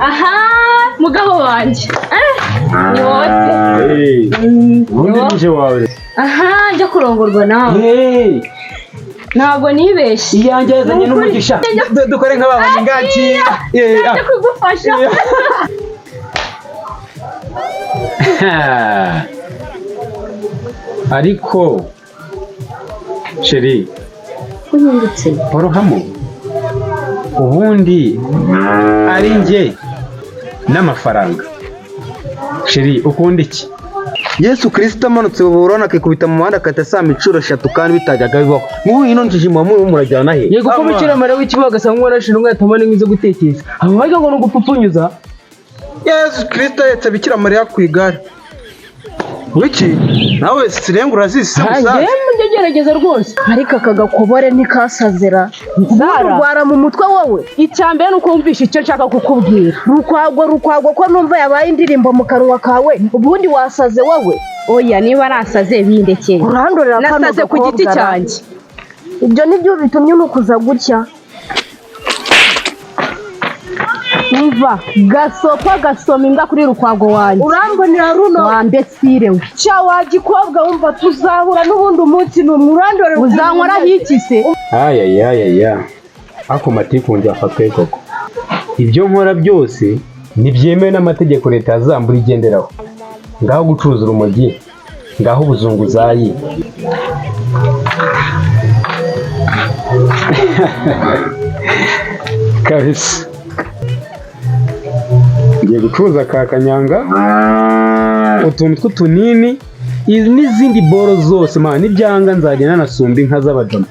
aha mugabo wanje ubundi nije wawe aha njya kurongorwa nawe ntabwo nibeshye iyanjye yazanye n'umugisha dukore nk'abahanga ngaki njya kugufasha ariko sheri kunyindutse orohamo ubundi ari njye n'amafaranga sheri ukunda iki Yesu Kristo amanutse buburona akikubita mu muhanda akahita asama inshuro 3 kandi bitajyaga bibaho nk'ubu ino njiji mu murajyana he yego ko mukira mara w'ikibaga sangwa rashino ngatamane nk'izo gutekereza abo barya ngo no gupfupfunyuza Yesu Kristo yetse bikira Mariya ku igare wiki nawe sirenga urazizi musaza ngegerageza rwose ariko akagakobore ntikasazera nzarwara mu mutwe wowe icyambere nuko wumvisha icyo nshaka kukubwira rukwagwa ko numva yabaye indirimbo mu kanwa kawe ubundi wasaze wowe oya niba arasaze bindekeye urandorera kano nasaze ku giti cyanjye ibyo nibyo bitumye nukuza gutya umva gasopa gasoma imbwa kuri rukwago wanjye urambonera runo wambesire we cya wagikobwa wumva tuzahura n'ubundi umunsi n'umwe urandorera uzankora hiki se ayayayaya ako matiku njye afatwe koko ibyo nkora byose ntibyemewe n'amategeko leta yazambura igenderaho ngaho gucuruza urumogi ngaho ubuzunguzayi kabisa ngiye gucuruza ka kanyanga utuntu tw'utunini n'izindi boro zose man ibyanga nzagenda nasumba inka z'abajama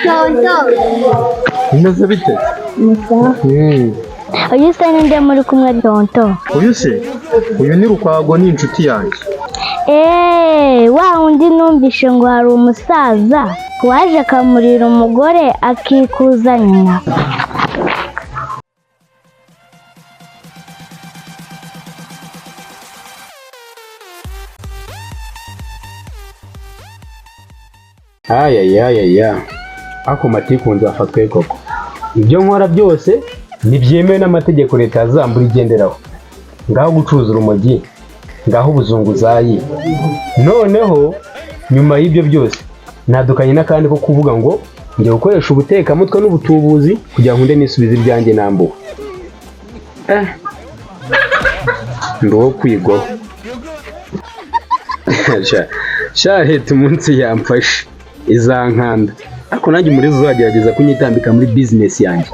tonto bimeze bite uyu se ninde muri kumwe tonto uyu se uyu ni Rukwago ni inshuti yanjye wa undi numvishe ngo hari umusaza waje akamurira umugore akikuza nyina ayayayaya ako matiku njye afatwe koko ibyo nkora byose ntibyemewe n'amategeko leta yazambura igenderaho ngaho gucuruza urumogi ngaho ubuzunguzayi noneho nyuma y'ibyo byose nadukanye n'akandi ko kuvuga ngo njye gukoresha ubutekamutwe n'ubutubuzi kugira ngo nde nisubize ibyanjye nambuwe ndo kwigwaho sha leta umunsi yamfashe izankanda ariko nanjye muri uzagerageza kunyitambika muri business yanjye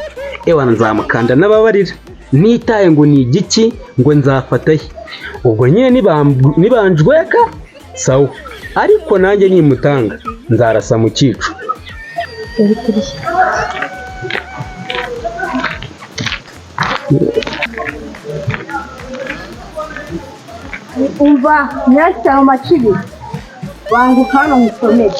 ewana nzamukanda n'ababarira nitaye ngo ni igiki ngo nzafatahe ubwo nyine nibanjweka sawa ariko nanjye nimutanga nzarasa mu cyico umva nyacyaho macibi banguka hano musomere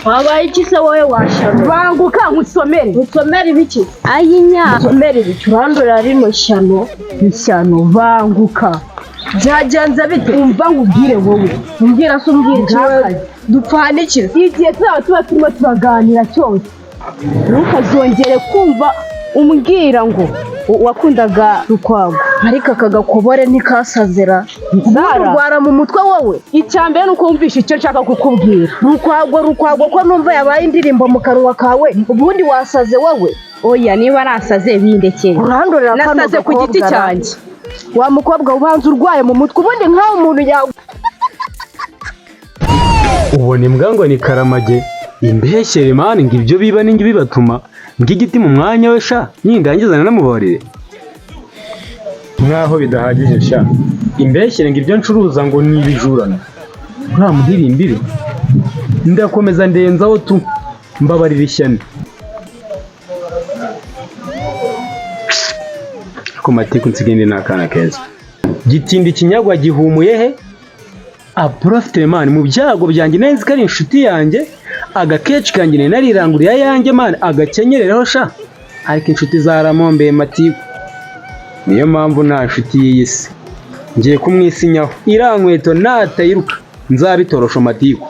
wabaye iki se wowe washano banguka nkusomere musomere ibiki ayinya musomere ibiki urandorera rino shyano banguka byagenze bite umva nkubwire wowe umbwira se umbwira ikibazo dupfanikize igihe tuba turimo turaganira cyose ntukazongere kumva umbwira ngo wakundaga Rukwago ariko akagakobore ntikasazera nzarwara mu mutwe wowe icyambere nuko wumvisha icyo nshaka kukubwira Rukwago ko numva yabaye indirimbo mu kanwa kawe ubundi wasaze wowe oya niba arasaze bindekeye urandorera kano nasaze ku giti cyanjye wa mukobwa ubanza urwaye mu mutwe ubundi nk'aho umuntu yawe ubona imbwa ngo ni karamage imbeshyere mani ngo ibyo biba n'ingi bibatuma ng'igiti mu mwanya we sha nindangizana n'umubarire nkaho bidahagije sha imbeshyere ngo ibyo ncuruza ngo ni ibijurana nta mudirimbire ndakomeza ndenzaho tu mbabarira ishyano ku matiku nsigende n'akana keza gitindi kinyagwa gihumuye he aprofite man mu byago byanjye neza ko ari inshuti yanjye agakeci kanjye nariranguriye yanjye man agakenyereraho sha ariko inshuti zaramombeye matiku niyo mpamvu nta nshuti y'iyi si ngiye kumwisinyaho irankweto natayiruka nzabitorosha matiku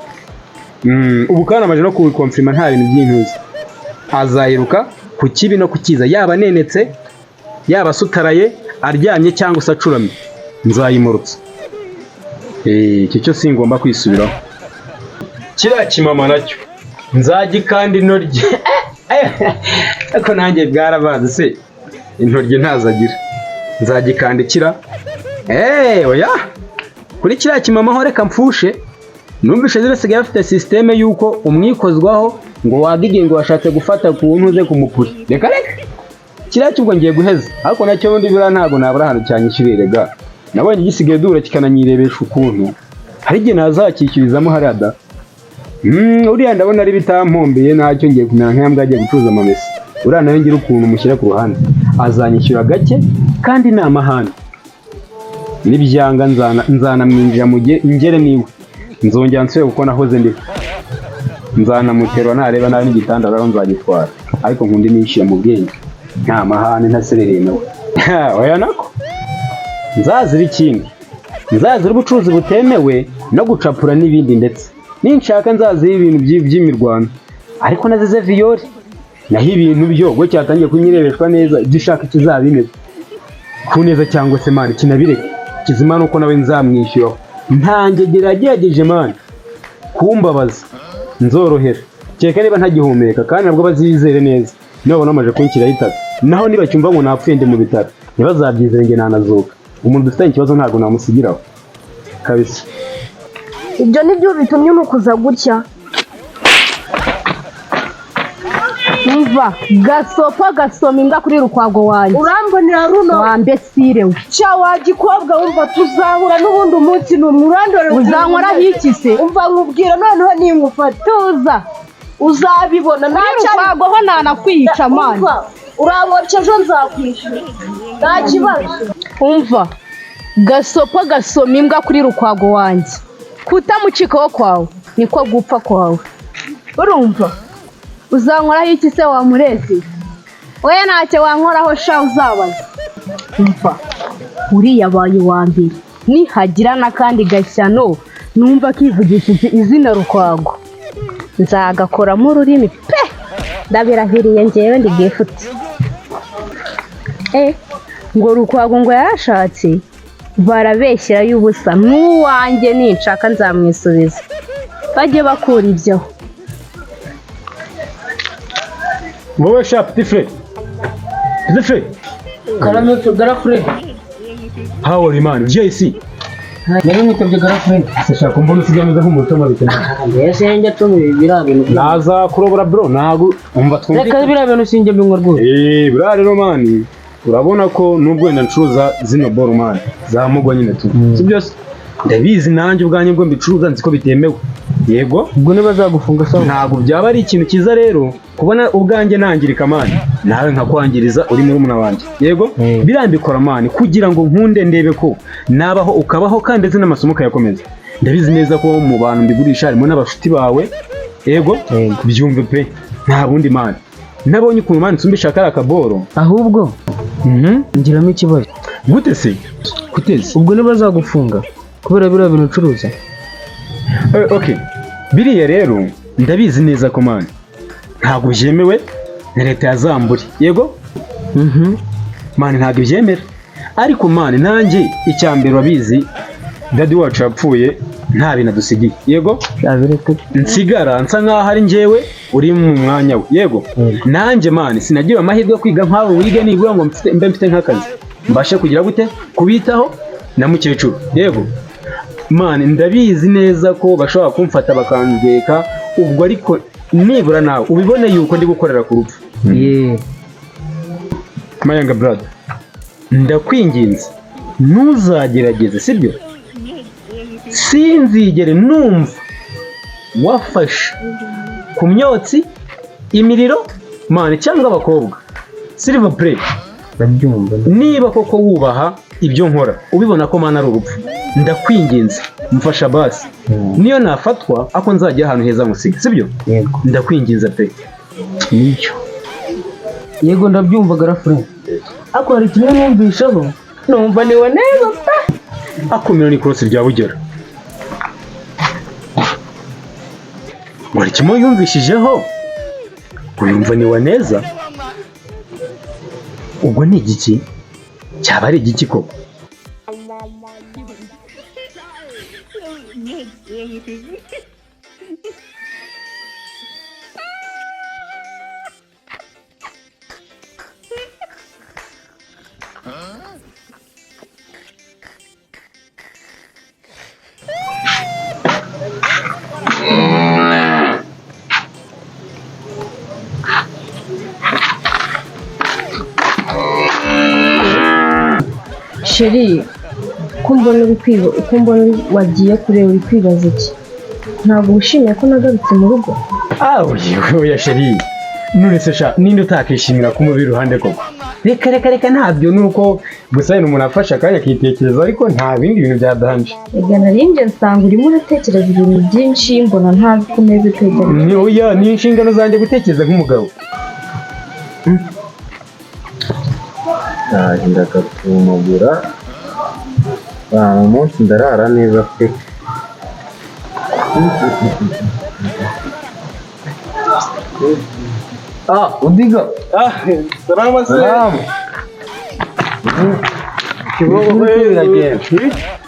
ubu kandi amaje no kubikonfirma nta bintu by'intuzi azayiruka ku kibi no ku cyiza, yaba anenetse yaba asutaraye aryamye cyangwa se acuramye, nzayimurutsa. Icyo cyo singomba kwisubiraho. Kiriya kimama nacyo nzagikanda intoryi ariko nanjye bwarabaze se intoryi ntazagira, nzagikandikira. Oya kuri kiriya kimama ho reka mfushe. Numvise zibasigaye bafite systeme yuko umwikozwaho ngo wagiye ngo washatse gufata ku ntuze kumupuri. Reka kiriya cyubwo ngiye guheza, ariko nacyo bundi bira ntago nabura hano cyanyishiriraga. Nabonye gisigaye dura kikananyirebesha ukuntu hari igihe nazakikirizamo harada. Uriya ndabona ari bitampombeye, nacyo ngiye kumera nk'yambwa agiye gucuruza amamesa. Uriya nawe ngira ukuntu mushyira ku ruhande, azanyishyura gake kandi ni amahane. Nibyanga nzanamwinjira mu ngere niwe, nzongera nsubire kuko nahoze ndi, nzanamuterwa nareba nabi n'igitanda rero nzagitwara, ariko nkundi nishyira mu bwenge nta mahane ntaserereye nawe. Oya nako nzazira ikindi, nzazira ubucuruzi butemewe no gucapura n'ibindi, ndetse ninshaka nzazira ibintu by'imirwano, ariko nazize viyori naho ibintu byo gwe cyatangiye kunyirebeshwa neza. Ibyo ushaka kizabimeze ku neza cyangwa se mani kinabireke kizima, nuko nawe nzamwishyuraho. Ntange gerageje mani kumbabaza, nzorohera cyeka niba ntagihumeka, kandi nabwo bazizere neza niba namaje kunshyiraho itaka. Naho niba cyumva ngo napfuye ndi mu bitaro ntibazabyizere nge nanazuka. Umuntu dufite ikibazo ntabwo namusigiraho kabisa. Ibyo nibyo bitumye umukuza gutya. Umva gasopa gasoma imbwa kuri rukwago wanjye. Urambonera runo wambesire we. Cya wagikobwa wumva tuzahura n'ubundi umunsi n'umwe. Urandore uzankora iki se? Umva nkubwira noneho nimufata tuza uzabibona. Rukwago ho nanakwica mani. Urabonye ejo nzakwishyura nta kibazo. Umva gasopa gasoma imbwa kuri rukwago wanjye, kutamucikaho kwawe niko gupfa kwawe. Urumva uzankoraho iki se wamurezi? Oya ntacyo wankoraho sha uzabaza. Umva uriya baye wa mbere, nihagira n'akandi gashyano numva kivugishije izina rukwago nzagakoramo ururimi pe, ndabirahiriye njyewe ndi bwifute. Ngo rukwago ngo yarashatse, barabeshyira y'ubusa. N'uwanjye ninshaka nzamwisubiza, bajye bakura ibyo. Wowe sha petit frère, Garafure. how are you man? JC Nari nitabye garafure. sashaka mbona usigameza nk'umuto mabitana. Mbese njye cumi birabintu. Naza kurobora bro, nago umva twumva. Reka birabintu sinjye mbinywa rwose. Bra rero mani, urabona ko nubwo wenda ncuruza zino boro mani zamugwa nyine tu. Sibyo ndabizi nanjye ubwanjye bwo mbicuruza nzi ko bitemewe. Yego Ubwo niba zagufunga sawa. ntabwo byaba ari ikintu cyiza rero kubona ubwanjye nangirika mani, nawe nkakwangiriza uri muri umuna wanjye. Yego birambikora mani kugira ngo nkunde ndebe ko nabaho ukabaho kandi ndetse n'amasomo kayakomeza. Ndabizi neza ko mu bantu mbigurisha harimo n'abashuti bawe. Yego byumve pe, nta bundi mani nabonye ukuntu mani nsumbisha kari akaboro. Ahubwo ngiramo ikibazo. Gute se? Kuteze Ubwo niba zagufunga kubera birabintu ucuruza. Okay, biriya rero ndabizi neza ko mani ntabwo byemewe na leta ya Zamburi. Yego mani ntabwo ibyemera, ariko mani nanjye icyambere wabizi dadi wacu yapfuye nta bintu adusigiye. Yego nsigara nsa nkaho ari njyewe uri mu mwanya we. Yego nanjye mani sinagira amahirwe yo kwiga nk'abo wiga nibura ngo mbe mfite nk'akazi mbashe kugira gute kubitaho na mukecuru. Yego mani ndabizi neza ko bashobora kumfata bakangeka ubwo, ariko nibura nawe ubibone yuko ndi gukorera ku rupfu. Mayanga brother, ndakwinginze ntuzagerageze, sibyo? Sinzigere numva wafashe ku myotsi, imiriro mani cyangwa abakobwa. Silver play Ndabyumva. niba koko wubaha ibyo nkora ubibona ko mana ari urupfu, ndakwinginze mfasha basi. Niyo nafatwa ako nzajya ahantu heza musiga, sibyo? Yego. Ndakwinginze pe. Nicyo. Yego ndabyumva garafure. Ako hari kimwe numvishaho numva niwe neza pe. Akomera ni cross rya Bugera. Wari kimwe yumvishijeho uyumva niwe neza. ubwo ni igiki cyaba ari igiki koko sheri ko mbona wagiye kureba uri kwibaza iki ntabwo wishimiye ko nagarutse mu rugo oya sheri none se sha ninde utakishimira kumubira iruhande koko reka ntabyo nuko gusa ni umuntu afasha akanya akitekereza ariko nta bindi bintu byadahanje ega narinjye nsanga urimo uratekereza ibintu byinshi mbona ntazi ko umeze utekereza oya ni inshingano zanjye gutekereza nk'umugabo ndagatumagura umunsi ndarara neza pe udiga salama se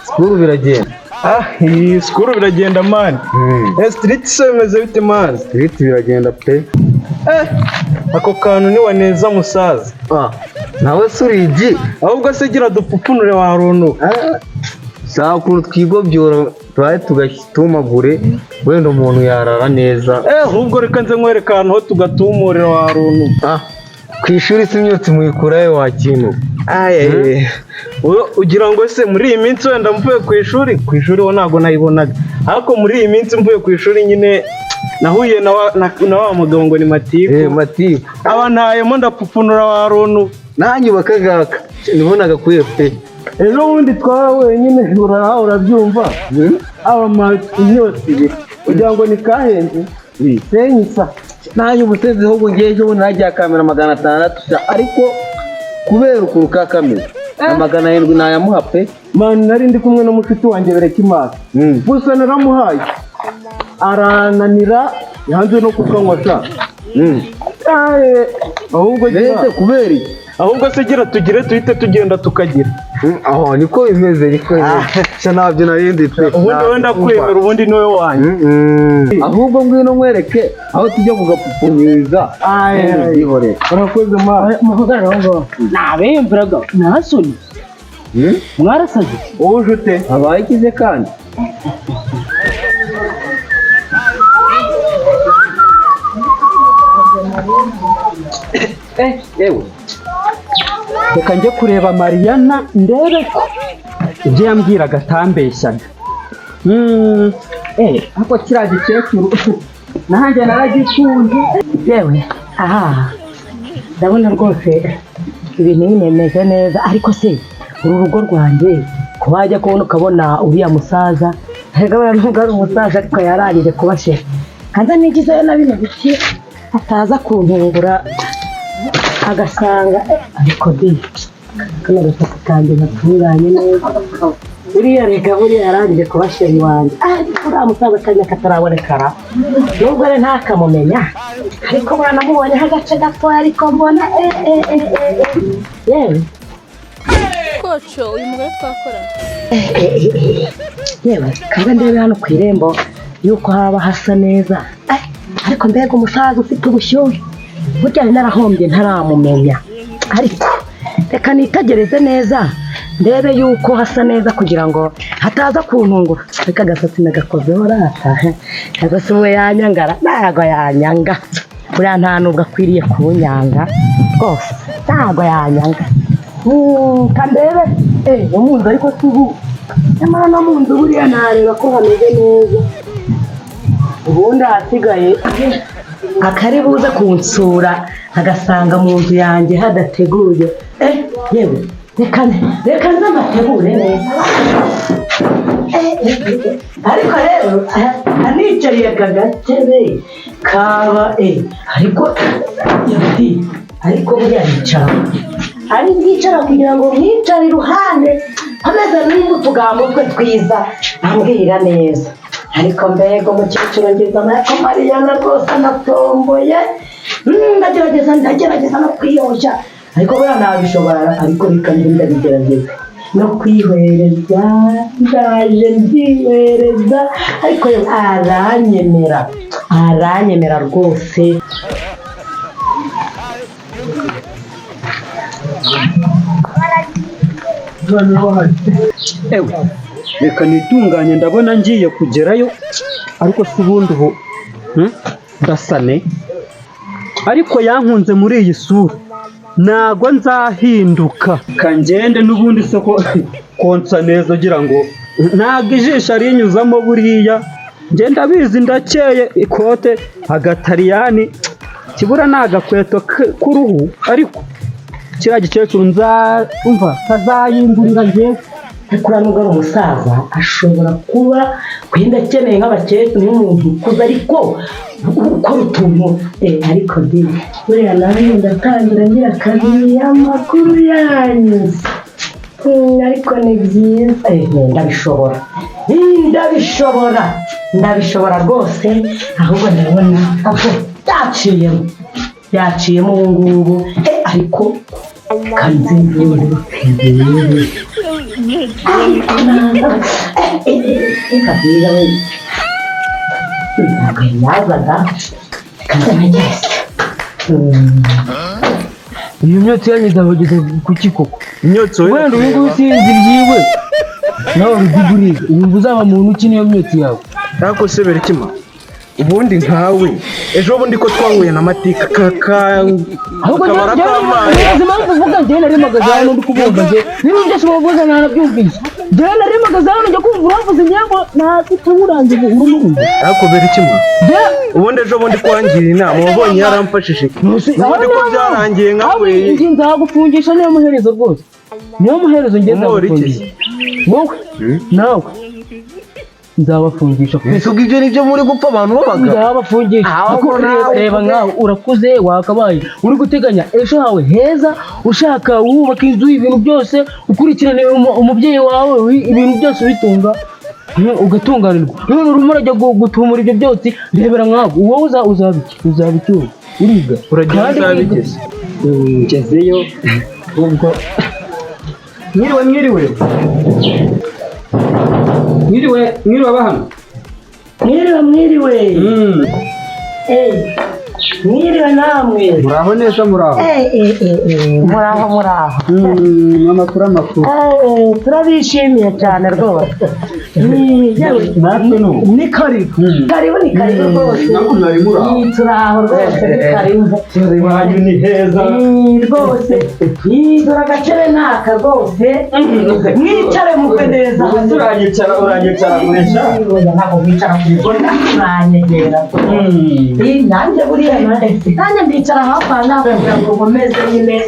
sikuru biragenda sikuru biragenda mani street se bimeze bite mani street biragenda pe ako kantu ni waneza musaza nawe surigi ahubwo se gira dupfupunure wa runtu saa ukuntu twigobyora tubaye tugatumagure wenda umuntu yarara neza ahubwo reka nze nkwereka ahantu ho tugatumurira wa runtu ku ishuri si imyotsi muyikurayo wa kintu ugira ngo se muri iyi minsi wenda mvuye ku ishuri ho ntabwo nayibonaga ariko muri iyi minsi mvuye ku ishuri nyine nahuye na wa mugabo ngo ni Matiku aba ntayemo ndapfupunura wa runtu nanjye bakagaka nibonaga kuye pe ejo bundi twawe nyine urabyumva aba imyotsi ibiri kugira ngo ni kahenze senyisa nanjye umusenzi ahubwo ngewe ejo bundi nagiye akamera 600 ariko kubera ukuntu kakamera na 700 nayamuha pe mani nari ndi kumwe n'umushiti wanjye Berekimana gusa naramuhaye arananira yanze no kukanywa sha ahubwo mbese kubera iki ahubwo se gira tugire tuhite tugenda tukagira aho niko bimeze sha ntabyo narindi pe ubundi wenda kwemera ubundi niwe wanjye ahubwo ngwino nkwereke aho tujya kugapfupfunyiriza urakoze mwana muhagarara ngo nabemvuraga nasoni mwarasaze wowe ujute abaye ikize kandi ewe reka njye kureba Mariana ndebe ko ibyo yambwiraga atambeshyaga ako kiriya gikecuru nanjye naragikunze yewe ndabona rwose ibintu bimeze neza ariko se uru rugo rwanjye ko wajya kubona ukabona uriya musaza ntabwo nubwo ari umusaza ariko yarangije kuba shefu hanze nigizeyo na bino biti ataza kuntungura agasanga ariko kano gatatu kanjye gatunganye neza buriya reka buriya yarangije kuba sheri wanjye ariko uriya musaza kanya katarabonekara nubwo rero ntakamumenya ariko mwanamubonyeho agace gatoya ariko mbona yewe koco uyu mugore twakora yewe kandi ndebe hano ku irembo yuko haba hasa neza ariko mbega umusaza ufite ubushyuhe burya narahombye ntaramumenya ariko reka nitegereze neza ndebe yuko hasa neza kugira ngo hataza kuntungura ariko agasatsi nagakozeho rata cyangwa se we yanyangara ntabwo yanyanga buriya nta nubwo akwiriye kunyanga rwose ntabwo yanyanga kandebe umunzu ariko si ubu nyamara no mu nzu buriya nareba ko hameze neza ubundi ahasigaye akari buze kunsura agasanga mu nzu yanjye hadateguye yewe reka nzamategure neza ariko rero anicariye aka gatebe kaba ariko buriya yicara ari bwicara kugira ngo mwicare iruhande ameze n'utugambo twe twiza ambwira neza ariko mbega umukecuru ngize amako Mariana rwose anatomboye ndagerageza no kwiyoshya ariko buriya ntabishobora ariko reka ndabigerageza no kwihwereza ndaje ndihwereza ariko aranyemera rwose. ewe reka nitunganye ndabona ngiye kugerayo ariko si ubundi ubu ndasane ariko yankunze muri iyi sura ntago nzahinduka kangende n'ubundi se ko konsa neza ugira ngo ntago ijisho rinyuzamo buriya ngenda bizi ndakeye ikote agatariyani kibura ni agakweto k'uruhu ariko kiriya gikecuru nzumva ntazayingurira njyewe ariko uriya nubwo ari umusaza ashobora kuba wenda akeneye nk'abakecuru n'umuntu ukuze ariko ukora utuntu ariko buriya nawe ndatangira ngira akazi amakuru yanyu ariko ni byiza ndabishobora rwose ahubwo ndabona byaciyemo ubu ngubu ariko kanzimvura kabwira we ntabwo yazaga kanzanageze iyo myotsi yanyu izabageza kuki koko imyotsi wenda ubu ngubu usinzi ibyiwe nawe urugiguriye wumva uzaba muntu uki niyo myotsi yawe ariko se berekima ubundi nkawe ejo bundi ko twahuye n'amatika kabara k'amazi impamvu uvuga njyewe nari mpagaze hano ndi kubumva njyewe niba byose bavuze ntanabyumvise njyewe nari mpagaze hano njya kumva uravuze njyewe ngo ntabwo tuburangiye ubu urumva ariko berekima ubundi ejo bundi kwangira inama wabonye yaramfashije ubundi ko byarangiye nkawe njye nzagufungisha niyo muherezo rwose niyo muherezo njye nzagufungisha wowe nawe nzabafungisha mbese ubwo ibyo nibyo muri gupfa abantu babaga nzabafungisha reba nkawe urakuze wakabaye uri guteganya ejo hawe heza ushaka wubaka inzu ibintu byose ukurikirane umubyeyi wawe ibintu byose ubitunga ugatunganirwa none urimo urajya gutumura ibyo byose rebera nkawe wowe uzabicyura uriga uzabigeze ngezeyo ubwo mwiriwe abahano mwiriwe mwiriwe namwe muraho neza muraho amakuru turabishimiye cyane rwose ni karibu rwose turaho rwose ni karibu iwanyu ni heza rwose dore agacere naka rwose mwicare mukwe neza uranyicara muresha ntabwo mwicara ku bigo uranyegera nanjye buriya nanjye ndicara hafi aha kugira ngo nkomeze nyine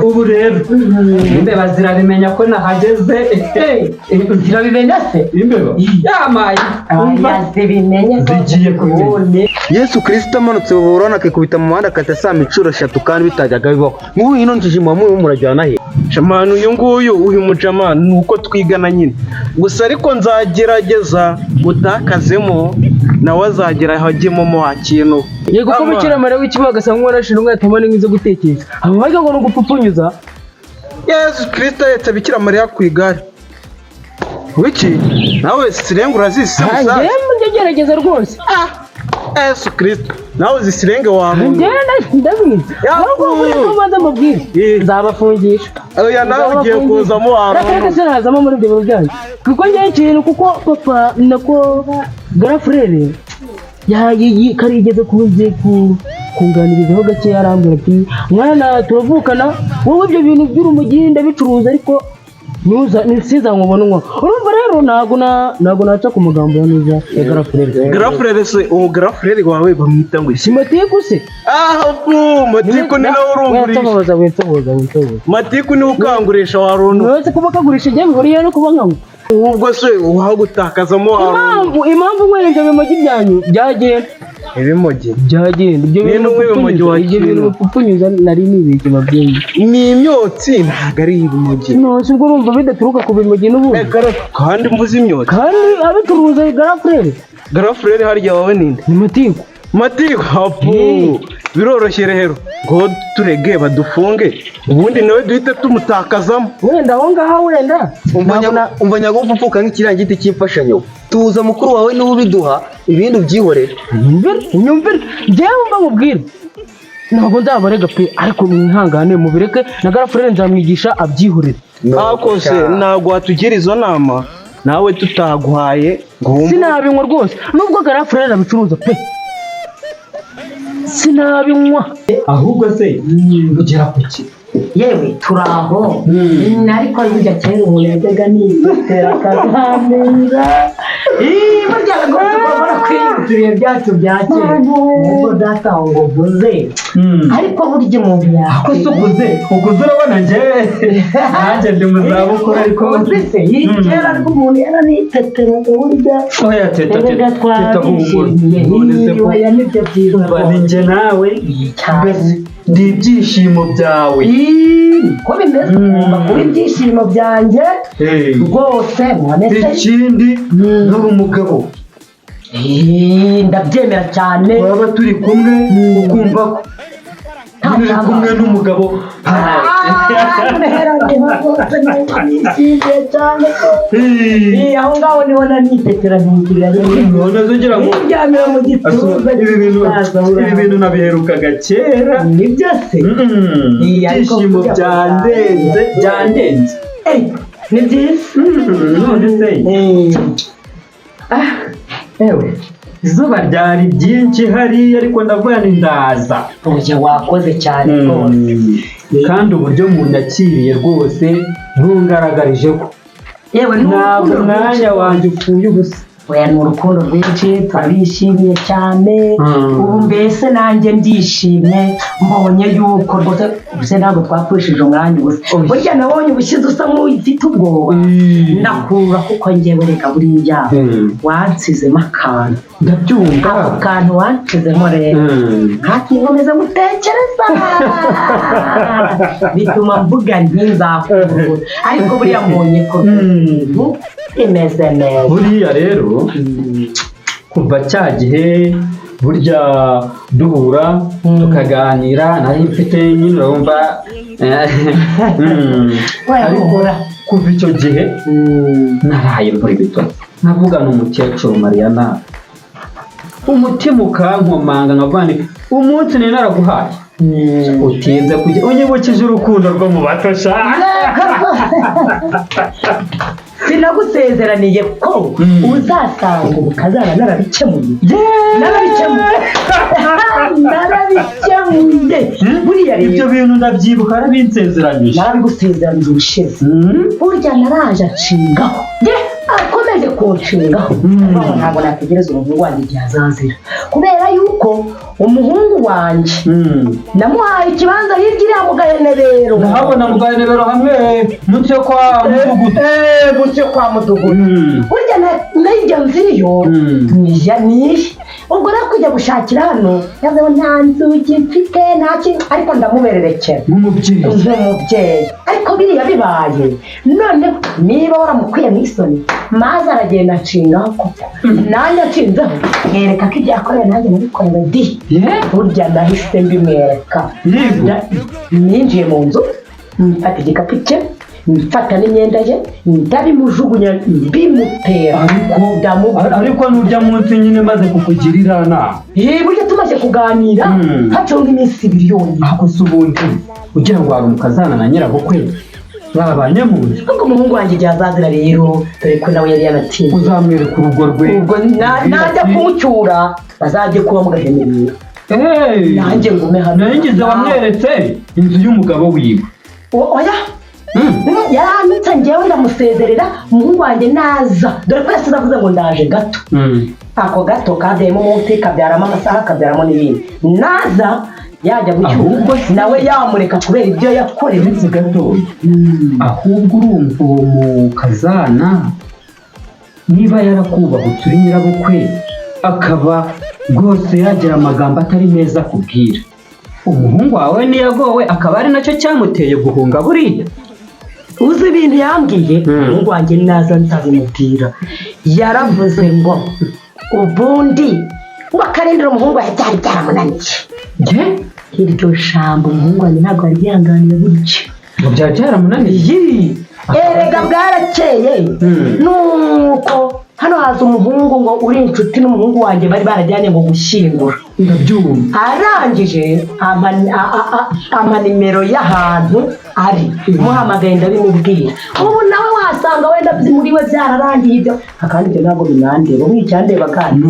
ubu rero imbeba zirabimenya ko nahageze zirabimenya se imbeba yamaye zibimenya zigiye kubimenya Yesu Kristo amanutse buburana akikubita mu muhanda akata saa micuro 3 kandi bitajyaga bibaho nk'ubu ino njiji mwamuye murajyana he jamani uyu mujamani nuko twigana nyine gusa ariko nzagerageza gutakazemo nawe azagera aho agemo mo hakintu yego ko bikira mara w'ikibaga sanga warashira umwatama n'ingize gutekereza abo baga ngo gupfupfunyuza Yesu Kristo yetse bikira Mariya ku igare wiki nawe sirenge urazizi se musaza ngegerageza rwose Yesu Kristo nawe zisirenge wawe ndabizi ahubwo kubanza mubwire nzabafungisha oya nawe ugiye kuzamo wawe reka se nazamo muri ibyo byanyu kuko ngiye ikintu kuko papa nako girlfriend karigeze kunganirizaho gake yarambwira ati mwana turavukana wowe ibyo bintu by'urumogi ndabicuruza ariko sinzamubona unywa urumva rero ntabwo naca ku magambo ya neza ya girlfriend se uwo girlfriend wawe bamwita ngo si Matiku se Matiku ni nawe urungurisha winsoboza Matiku ni ukangurisha waruntu wese kuba kagurisha njye bihuriye no kuba nkanywa ubwo se uhagutakazamo waruntu impamvu nkweje ibimogi byanyu byagenda ibimogi byagenda ibyo bintu bipfupfunyuza nari nibiki babyeyi ni imyotsi ntabwo ari ibimogi nose ubwo urumva bidaturuka ku bimogi n'ubundi kandi mvuze imyotsi kandi abicuruza girlfriend harya wawe ninde ni Matiku Matiku hapo biroroshye rero ngo turege badufunge ubundi nawe duhite tumutakazamo. wenda aho ngaho wenda umva nyagufu upfuka nk'ikirangiti cy'imfashanyo, tuza mukuru wawe niwe ubiduha ibindi ubyihorere. unyumvire njyewe mba mubwira ntabwo nzabarega pe, ariko mwihangane mubireke na garafurere nzamwigisha abyihorere. Ako se ntabwo watugira izo nama nawe tutaguhaye ngo wumve. Sinabinywa rwose nubwo garafurere abicuruza pe, sinabinywa. Ahubwo se ugera ku ki? yewe turaho ariko burya kera umuntu yajyaga nitera akaganira burya ngo tugomba kwiyumvira ibyacu bya kera nubwo data ngo uvuze ariko burya umuntu uguze urabona njyewe nanjye ndi mu zabukuru ariko se kera ariko umuntu yaraniteteraga burya oya teta twarishimiye niba nibyo byiza ni njye nawe ndi ibyishimo byawe ko bimeze ugomba kuba ibyishimo byanjye rwose mubonetse ikindi n'ubu mugabo ndabyemera cyane waba turi kumwe ukumva ko turi kumwe n'umugabo aho ngaho niho nanitetera ntigirira ntugira ngo ntiryamira mu gituza ibi bintu nabiherukaga kera nibyo se ibyishimo byandenze ni byiza none se ewe izuba ryari byinshi hariya ariko ndavuga ni ndaza burya wakoze cyane rwose kandi uburyo munyakiriye rwose ntungaragarije ko yewe ntabwo umwanya wanjye upfuye ubusa oya ni urukundo rwinshi turabishimiye cyane ubu mbese nanjye ndishimye mbonye yuko rwose ubuse ntabwo twapfushije umwanya ubusa burya nabonye ubushize usa nk'ufite ubwoba ndakura kuko njyewe reka buriya wansizemo akantu ndabyumva ako kantu wansizemo rero nkakinkomeza gutekereza bituma mvuga ntinzakubura ariko buriya mbonye ko imeze neza buriya rero kuva cya gihe burya duhura tukaganira nari mfite nyine urumva ariko kuva icyo gihe naraye mbura ibitotsi nkavuga ni umukecuru Mariana umutima ukankomanga nkavuga nti umunsi nari naraguhaye utinze kujya unyibukije urukundo rwo mu bato sha sinagusezeraniye ko uzasanga ubu kazana narabikemuye buriya rero ibyo bintu ndabyibuka narabinsezeranyije narabigusezeranyije ubushize burya naraje acingaho akomeje kunshingaho ntabwo nategereza umuhungu wanjye igihe azazira kubera yuko umuhungu wanjye namuhaye ikibanza hirya iriya mu gahenebero ndahabona mu gahenebero hamwe munsi yo kwa mudugudu munsi yo kwa mudugudu burya n'iryo nziriyo niye ubwo rero kujya gushakira hano yavuze nta nzugi mfite nta kintu ariko ndamubererekera nk'umubyeyi ariko biriya bibaye none niba waramukwiye mu isoni maze aragenda acingaho koko nanjye acinzeho mwereka ko ibyo yakoreye nanjye nabikorera di burya nahise mbimwereka ninjiye mu nzu mfata igikapu cye mfata n'imyenda ye ndabimujugunya mbimutera ariko n'urya munsi nyine maze kukugirira nama burya tumaze kuganira hacunga iminsi 2 yonyine gusa ubundi ugira ngo hari umukazana na nyirabukwe babanye mu nzu kuko umuhungu wanjye igihe azazira rero dore ko nawe yari yanatinze uzamwereka urugo rwe ubwo najya kumucyura bazajye kuba mu gahenebero nanjye ngume hano naringize wamweretse inzu y'umugabo wiwe oya yaranditse njyewe ndamusezerera umuhungu wanjye naza dore ko yasize avuze ngo ndaje gato ako gato kademo umunsi kabyaramo amasaha kabyaramo n'ibindi naza yajya gucyuka nawe yamureka kubera ibyo yakoreye iminsi gatoya ahubwo urumva uwo mukazana niba yarakubahutse uri nyirabukwe akaba rwose yagira amagambo atari meza akubwira umuhungu wawe niyagowe akaba ari nacyo cyamuteye guhunga buriya uzi ibintu yambwiye umuhungu wanjye naza nzabimubwira yaravuze ngo ubundi ngo akarindira umuhungu wawe byari byaramunaniye iryo jambo umuhungu wanjye ntabwo yari yihanganiye gutyo ngo byari byaramunaniye erega bwarakeye nuko hano haza umuhungu ngo uri inshuti n'umuhungu wanjye bari barajyanye ngo gushyingura ndabyumva arangije ama nimero y'ahantu ari muhamagaye ndabimubwira ubu nawe wasanga wenda muri we byararangiye ibyo akandi ibyo ntabwo binandeba wicyandeba kandi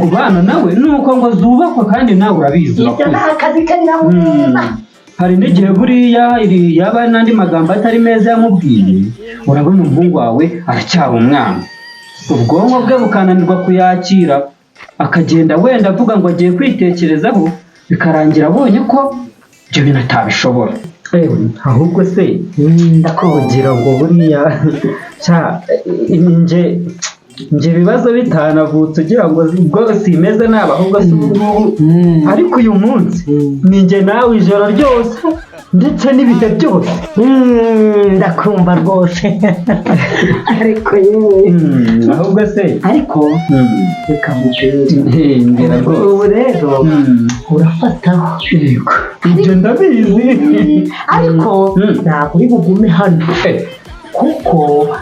ku bana nawe nuko ngo zubakwa kandi nawe urabizi ibyo ni akazi kanyamwema hari n'igihe buriya yaba n'andi magambo atari meza yamubwiye urabona umuhungu wawe aracyari umwana ubwonko bwe bukananirwa kuyakira akagenda wenda avuga ngo agiye kwitekerezaho bikarangira abonye ko ibyo bintu atabishobora ahubwo se ndakugira ngo buriya nje ibibazo bitanavutse ugira ngo rwose imeze nabi ahubwo si ubungubu ariko uyu munsi ni njye nawe ijoro ryose ndetse n'ibihe byose ndakumva rwose ariko yewe ahubwo se ariko reka mbwira ubu rero urafataho ibyo ndabizi ariko ntabwo uri bugume hano kuko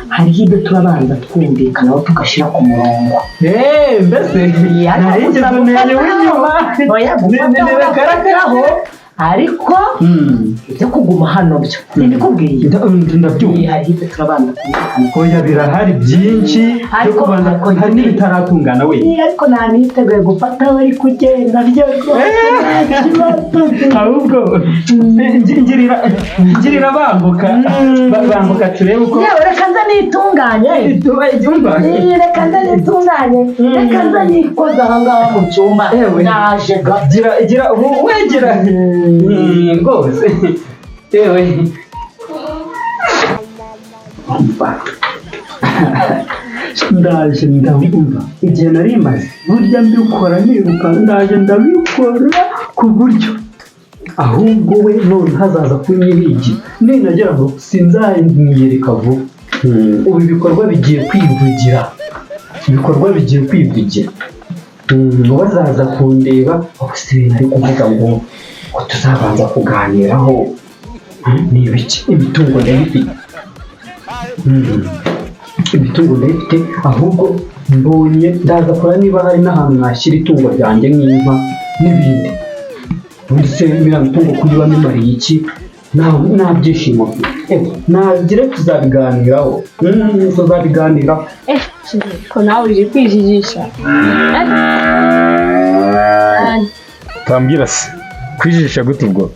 hariho ibyo turabanza twumvikanaho tugashyira ku murongo mbese narigeze umenye w'inyuma ntibigaragaraho ariko ibyo kuguma hano byo ntibikubwiye ndabyumva hariho ibyo turabanza kumvikana oya birahari byinshi ariko hari n'ibitaratungana we ariko nta niteguye gufata bari kugenda byo rwose nta kibazo ahubwo ngirira bambuka turebe uko yewe reka nza nitunganye reka nza nitunganye reka nza nikoze aha ngaha mu cyumba naje gira wegera rwose yewe ndaje ndabumva igihe nari maze burya mbikora niruka ndaje ndabikora ku buryo ahubwo we none hazaza kunyirigi ninagera aho sinzamwiyereka vuba ubu ibikorwa bigiye kwivugira bazaza kundeba aho se nari kuvuga ngo tuzabanza kuganiraho ni ibiki imitungo ndayifite ahubwo mbonye ndaza kora niba hari n'ahantu nashyira itungo ryanjye nk'inka n'ibindi ndetse biriya mitungo kuyiba mimariye iki nta byishimo nagire tuzabiganiraho ko nawe uri kwijijisha tambwira se kwijijisha gute ubwo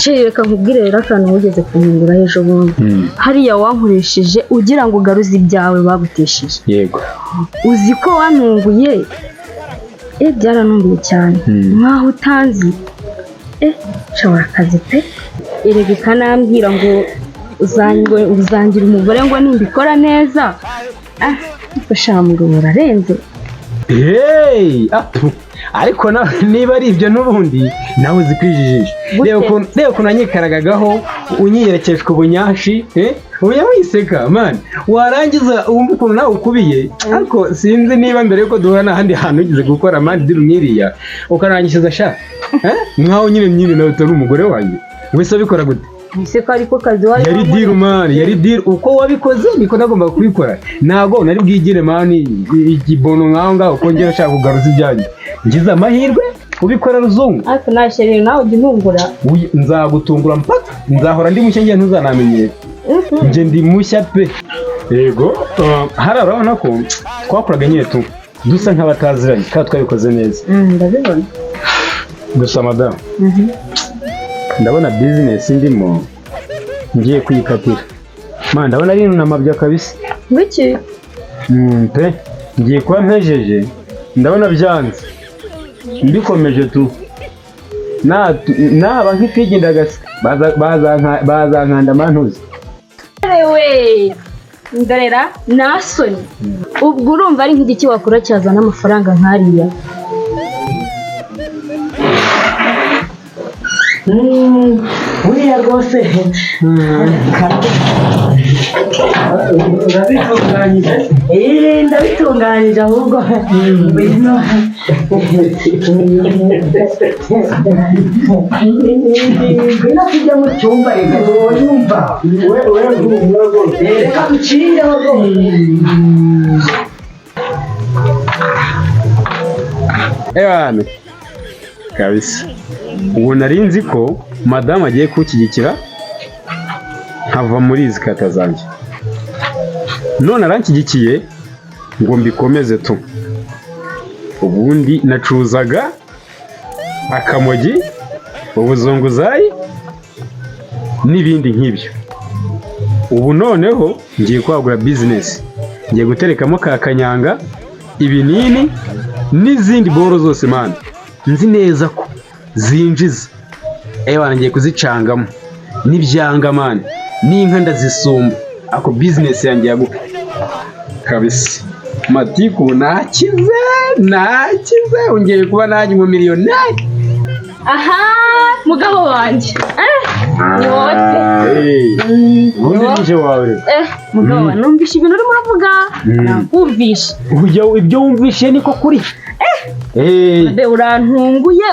reka nkubwire rero akantu wigeze kumpindura ejo bundi hariya wankoresheje ugira ngo ugaruze ibyawe bagutesheje yego uzi ko wantunguye byarantunguye cyane nkaho utanzi nshobora akazi pe erega ikanambwira ngo uzangira umugore ngo nimbikora neza shamugabo urarenze ariko niba ari ibyo n'ubundi nawe uzi kwijijisha reba ukuntu anyikaragagaho unyiyerekeshwa ubunyashi wiseka mani warangiza wumva ukuntu nawe ukubiye ariko sinzi niba mbere yuko duhura n'ahandi hantu ugize gukora mani diri nk'iriya ukarangishiza sha nkaho nyine nawe utari umugore wanjye wese abikora gute ko ariko kazi yari diri mani yari diri uko wabikoze niko nagombaga kubikora ntabwo nari bwigire mani igibono nkaho ngaho kongera ashaka kugaruza ibyanjye ngize amahirwe ubikora ruzungu ariko nashyiriye nawe ujya untungura nzagutungura mpaka nzahora ndi mushya ngiye ntuzanamenyere njye ndi mushya pe yego hari urabona ko twakoraga nyine dusa nk'abataziranye kandi twabikoze neza ndabibona gusa madamu ndabona bizinesi ndimo ngiye kuyikatira ndabona ari n'amabya kabisa ngiki pe ngiye kuba mpejeje ndabona byanze mbikomeje naba nk'ifigenda gasa bazankanda amantuzi ndarera nasoni ubwo urumva ari nk'igiki wakora cyazana amafaranga nk'ariya buriya rwose urabitunganyije? Ndabitunganyije ahubwo ngwino tujya mu cyumba reka yumva reka ducireho Ewana kabisa ubu nari nzi ko madamu agiye kunshyigikira nkava muri izi kata zanjye, none aranshyigikiye ngo mbikomeze tu. Ubundi nacuzaga akamogi, ubuzunguzayi n'ibindi nk'ibyo. Ubu noneho ngiye kwagura bizinesi, ngiye guterekamo ka kanyanga, ibinini n'izindi boro zose mani nzi neza ko zinjiza. Ewana ngiye kuzicangamo n'ibyanga mani, n'inka ndazisumba. Ako bizinesi yanjye yaguka kabisa. Matiku nakize ongeye kuba nanjye mu miliyoneri. aha mugabo wanjye ni wowe ubundi nije wawe mugabo numvishe ibintu urimo uravuga nakumvishe ibyo wumvishe niko kuri be urantunguye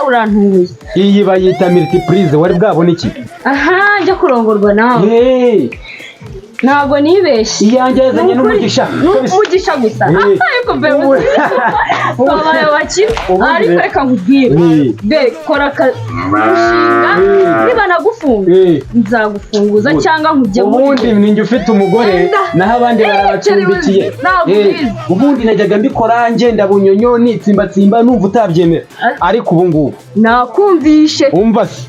iyi bayita multiprise wari bwabona iki aha njya kurongorwa nawe ntabwo nibeshye iyanjye yazanye n'umugisha gusa ariko be wabaye wakira ariko reka nkubwire be kora umushinga niba nagufunga nzagufunguza cyangwa nkujye ubundi ninjye ufite umugore naho abandi barabacumbikiye ubundi najyaga mbikora ngenda bunyonyo nitsimbatsimba numva utabyemera ariko ubu ngubu nakumvishe umva se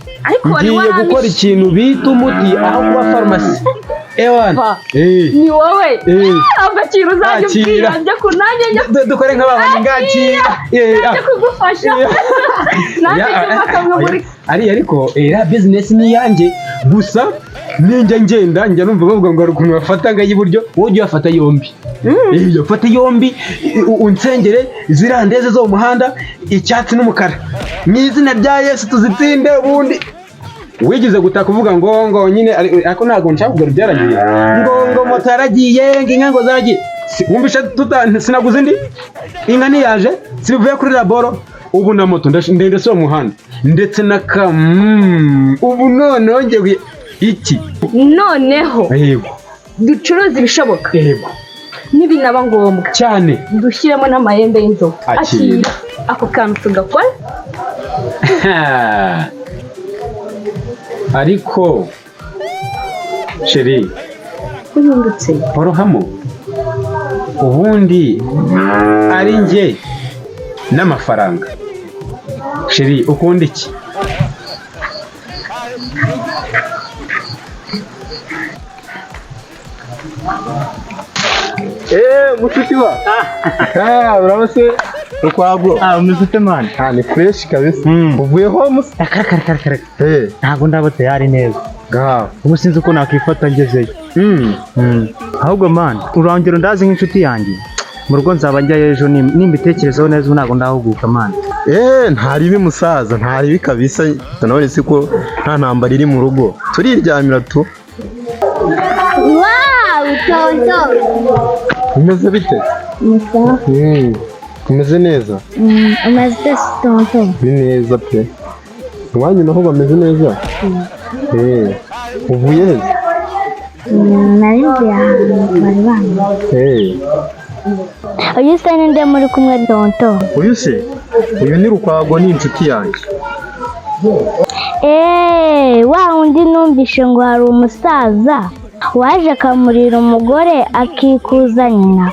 ngiye gukora ikintu bita umuti aho kuba farumasi. Ewana ni wowe agakira uzajya ubwira njya kunanjye dukore nk'abantu ngakira njya kugufasha nanjye bakamwumurika ariko business ni yanjye gusa ninjya ngenda njya numva bavuga ngo ukuntu bafata ngaho iburyo wowe ujye wafata yombi fata yombi unsengere ziriya ndeze zo mu muhanda icyatsi n'umukara mu izina rya Yesu tuzitsinde. Ubundi wigize gutaka uvuga ngo nyine ariko ntabwo nshaka kugura ibyaragiye ngo moto yaragiye ngo inka ngo zaragiye wumvisha sinaguze indi inka ntiyaje sibivuye kuri laboro. Ubu na moto ndende so muhanda ndetse na ubu noneho ngiye iki noneho ducuruza ibishoboka n'ibinaba ngombwa cyane dushyiremo n'amahembe y'inzovu akira ako kantu tugakora ariko sheri uhindutse orohamo ubundi ari njye n'amafaranga. Sheri ukunda iki? Mushuti wa urabase ukwago umeze man ni fresh kabisa uvuye home ntabwo ndabotse yari neza ubu sinzi uko nakwifata ngezeyo ahubwo man urangero ndazi nk'inshuti yanjye mu rugo nzaba njyayo ejo nimbitekerezaho neza ubu ntabwo ndahuguka man ntaribi musaza ntaribi kabisa tunabone si ko nta ntambara iri mu rugo turiryamira tu. Tonto umeze bite? umeze neza? umeze tonto ni neza pe. iwanyu naho bameze neza? uvuye he? nari ngiye ahantu bari bamwe. uyu se ni nde muri kumwe tonto? uyu se uyu ni Rukwago ni inshuti yanjye. wa undi numvishe ngo hari umusaza waje akamurira umugore akikuza nyina.